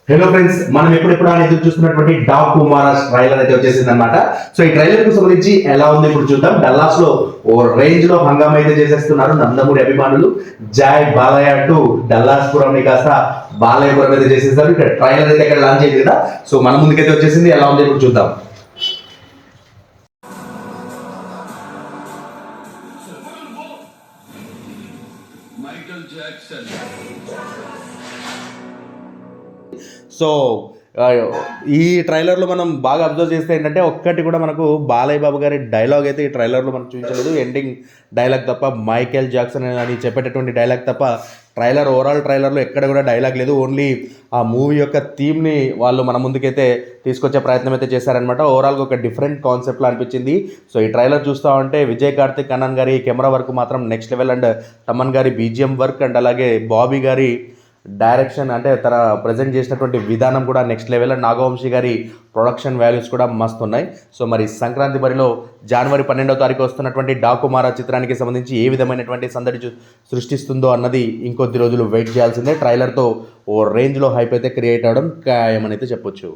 Hello friends, మనం ఎప్పుడెప్పుడు ఎదురు చూస్తున్నటువంటి డాకు మహారాజ్ ట్రైలర్ అయితే వచ్చేసింది అనమాట. సో ఈ ట్రైలర్ కు సంబంధించి ఎలా ఉంది ఇప్పుడు చూద్దాం. డల్లాస్ లో ఓ రేంజ్ లో హంగామా అయితే చేసేస్తున్నారు నందమూరి అభిమానులు. జై బాలయ్య టు డల్లాస్ పురం కాస్త బాలయ్యపురం అయితే చేసేస్తారు. ఇక్కడ ట్రైలర్ అయితే ఇక్కడ లాంచ్ అయింది కదా. సో మన ముందుకైతే వచ్చేసింది, ఎలా ఉంది ఇప్పుడు చూద్దాం. Michael Jackson. సో ఈ ట్రైలర్లో మనం బాగా అబ్జర్వ్ చేస్తే ఏంటంటే ఒక్కటి కూడా మనకు బాలయ్య బాబు గారి డైలాగ్ అయితే ఈ ట్రైలర్లో మనం చూపించలేదు. ఎండింగ్ డైలాగ్ తప్ప, మైకేల్ జాక్సన్ అని చెప్పేటటువంటి డైలాగ్ తప్ప ఓవరాల్ ట్రైలర్లో ఎక్కడ కూడా డైలాగ్ లేదు. ఓన్లీ ఆ మూవీ యొక్క థీమ్ని వాళ్ళు మన ముందుకైతే తీసుకొచ్చే ప్రయత్నం అయితే చేశారనమాట. ఓవరాల్గా ఒక డిఫరెంట్ కాన్సెప్ట్లో అనిపించింది. సో ఈ ట్రైలర్ చూస్తూ ఉంటే విజయ్ కార్తిక్ కన్నన్ గారి కెమెరా వర్క్ మాత్రం నెక్స్ట్ లెవెల్, అండ్ తమన్ గారి బీజిఎం వర్క్, అండ్ అలాగే బాబీ గారి డైరెక్షన్ అంటే తన ప్రజెంట్ చేసినటువంటి విధానం కూడా నెక్స్ట్ లెవెల్, అండ్ నాగవంశీ గారి ప్రొడక్షన్ వాల్యూస్ కూడా మస్తు ఉన్నాయి. సో మరి సంక్రాంతి బరిలో జనవరి 12వ తారీఖు వస్తున్నటువంటి డాకు మహారాజ్ చిత్రానికి సంబంధించి ఏ విధమైనటువంటి సందడి సృష్టిస్తుందో అన్నది ఇంకొద్ది రోజులు వెయిట్ చేయాల్సిందే. ట్రైలర్తో ఓ రేంజ్లో హైప్ అయితే క్రియేట్ అవ్వడం ఖాయమని అయితే చెప్పొచ్చు.